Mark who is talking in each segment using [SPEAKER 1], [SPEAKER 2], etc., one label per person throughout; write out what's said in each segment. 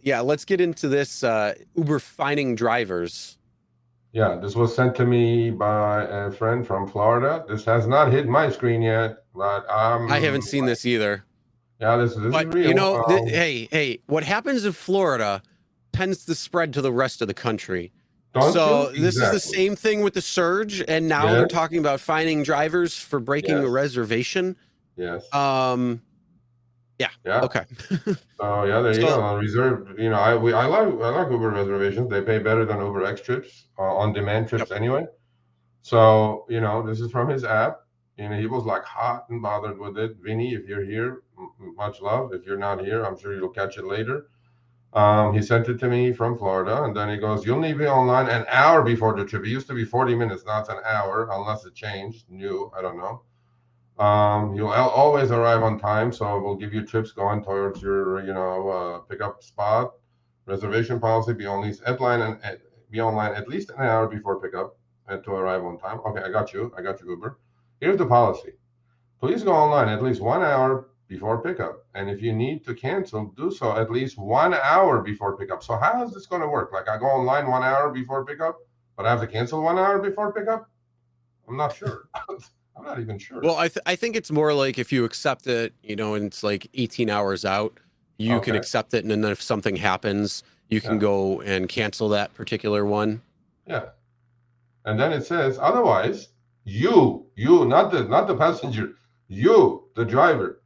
[SPEAKER 1] Yeah, let's get into this Uber finding drivers.
[SPEAKER 2] Yeah, this was sent to me by a friend from Florida. This has not hit my screen yet, but
[SPEAKER 1] I haven't seen this either.
[SPEAKER 2] yeah, this is
[SPEAKER 1] But you
[SPEAKER 2] real.
[SPEAKER 1] know, hey, what happens in Florida tends to spread to the rest of the country.
[SPEAKER 2] Don't you?
[SPEAKER 1] So this is the
[SPEAKER 2] Exactly.
[SPEAKER 1] same thing with the surge, and now they're
[SPEAKER 2] Yes,
[SPEAKER 1] talking about finding drivers for breaking a
[SPEAKER 2] yes,
[SPEAKER 1] reservation.
[SPEAKER 2] yes.
[SPEAKER 1] Um, yeah,
[SPEAKER 2] Yeah.
[SPEAKER 1] okay.
[SPEAKER 2] So yeah, there you go.
[SPEAKER 1] So
[SPEAKER 2] On reserve, I like Uber reservations. They pay better than Uber X trips, on-demand
[SPEAKER 1] yep.
[SPEAKER 2] trips anyway. So this is from his app. He was like hot and bothered with it. Vinny, if you're here, much love. If you're not here, I'm sure you'll catch it later. He sent it to me from Florida, and then he goes, "You'll need to be online an hour before the trip. It used to be 40 minutes, now it's an hour, unless it changed. New, I don't know. You'll always arrive on time, so we'll give you trips going towards your, pickup spot. Reservation policy: be online at least an hour before pickup and to arrive on time." Okay, I got you. I got you, Uber. Here's the policy: please go online at least 1 hour before pickup. And if you need to cancel, do so at least 1 hour before pickup. So how is this going to work? Like I go online 1 hour before pickup, but I have to cancel 1 hour before pickup? I'm not sure. I'm not even sure.
[SPEAKER 1] Well, I think it's more like if you accept it, and it's like 18 hours out, you can
[SPEAKER 2] Okay.
[SPEAKER 1] accept it, and then if something happens, you can
[SPEAKER 2] Yeah.
[SPEAKER 1] go and cancel that particular one.
[SPEAKER 2] Yeah. And then it says, otherwise, you, not the passenger, you, the driver.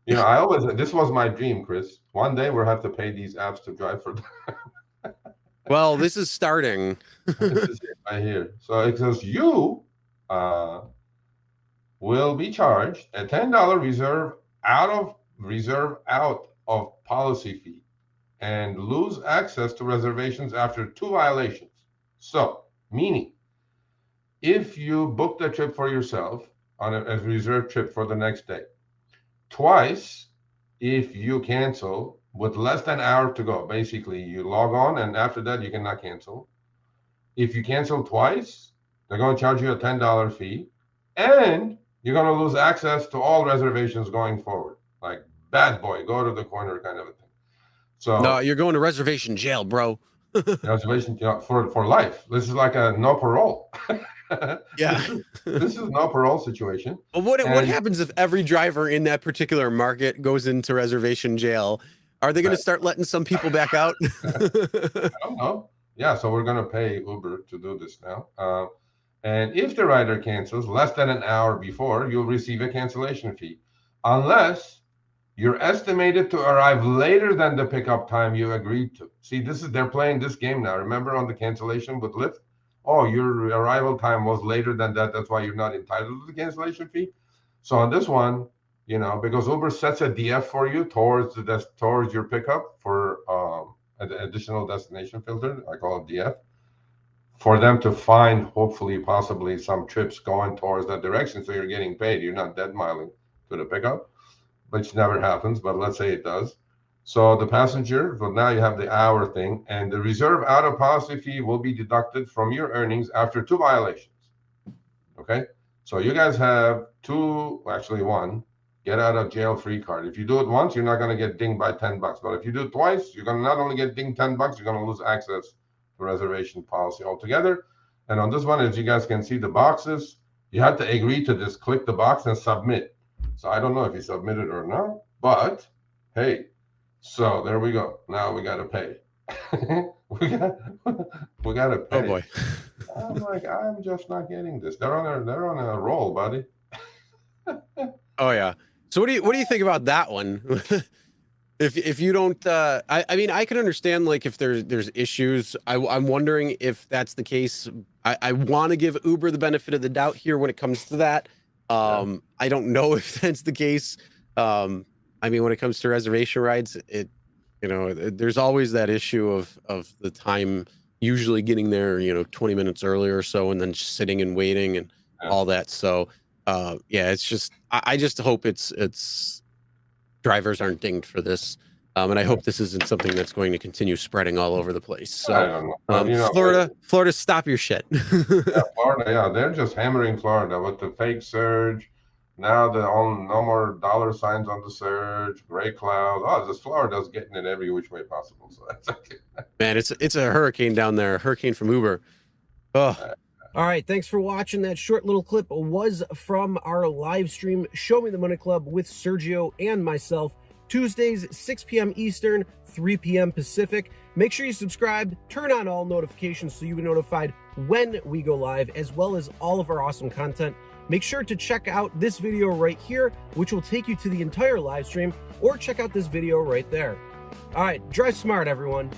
[SPEAKER 2] This was my dream, Chris. One day we'll have to pay these apps to drive for.
[SPEAKER 1] Well, this is starting.
[SPEAKER 2] This is it right here. So it says you uh, will be charged a $10 reserve out of policy fee and lose access to reservations after 2 violations. So, meaning, if you booked a trip for yourself on a reserved trip for the next day, twice, if you cancel with less than an hour to go, basically you log on and after that you cannot cancel. If you cancel twice, they're going to charge you a $10 fee and you're going to lose access to all reservations going forward. Like bad boy, go to the corner kind of a thing.
[SPEAKER 1] No,
[SPEAKER 2] So
[SPEAKER 1] you're going to reservation jail, bro.
[SPEAKER 2] reservation for life. This is like a no parole.
[SPEAKER 1] Yeah.
[SPEAKER 2] this is no parole situation.
[SPEAKER 1] Well, what
[SPEAKER 2] And
[SPEAKER 1] happens if every driver in that particular market goes into reservation jail? Are they going to start letting some people back out?
[SPEAKER 2] I don't know. Yeah, so we're going to pay Uber to do this now. And if the rider cancels less than an hour before, you'll receive a cancellation fee, unless you're estimated to arrive later than the pickup time you agreed to. See, they're playing this game now. Remember on the cancellation with Lyft? Oh, your arrival time was later than that. That's why you're not entitled to the cancellation fee. So on this one, because Uber sets a DF for you towards your pickup for an additional destination filter, I call it DF, for them to find hopefully possibly some trips going towards that direction, so you're getting paid. You're not dead miling to the pickup, which never happens, but let's say it does. So the passenger, well, now you have the hour thing, and the reserve out of policy fee will be deducted from your earnings after 2 violations. Okay, so you guys have two, actually one, get out of jail free card. If you do it once, you're not going to get dinged by $10. But if you do it twice, you're going to not only get dinged $10, you're going to lose access to reservation policy altogether. And on this one, as you guys can see the boxes, you have to agree to this, click the box and submit. So I don't know if you submitted or not, but hey, so there we go. Now we got to pay. we got we got to
[SPEAKER 1] Oh
[SPEAKER 2] pay.
[SPEAKER 1] boy.
[SPEAKER 2] I'm like, I'm just not getting this. They're on a roll, buddy.
[SPEAKER 1] Oh yeah. So what do you think about that one? If you don't, I mean, I can understand like if there's issues. I'm wondering if that's the case. I want to give Uber the benefit of the doubt here when it comes to that.
[SPEAKER 2] Yeah.
[SPEAKER 1] I don't know if that's the case. I mean, when it comes to reservation rides, there's always that issue of the time usually getting there, 20 minutes earlier or so, and then just sitting and waiting and
[SPEAKER 2] Yeah.
[SPEAKER 1] all that. So, yeah, it's just, I just hope it's drivers aren't dinged for this. And I hope this isn't something that's going to continue spreading all over the place.
[SPEAKER 2] I
[SPEAKER 1] So,
[SPEAKER 2] don't know. But,
[SPEAKER 1] Florida, stop your shit.
[SPEAKER 2] Florida, yeah, they're just hammering Florida with the fake surge, Now no more dollar signs on the surge, gray cloud. Oh, this Florida's getting it every which way possible. So that's okay.
[SPEAKER 1] Man, it's a hurricane down there, a hurricane from Uber. Oh. All right, thanks for watching. That short little clip was from our live stream, Show Me the Money Club with Sergio and myself, Tuesdays, 6 p.m. Eastern, 3 p.m. Pacific. Make sure you subscribe, turn on all notifications so you'll be notified when we go live, as well as all of our awesome content. Make sure to check out this video right here, which will take you to the entire live stream, or check out this video right there. All right, drive smart, everyone.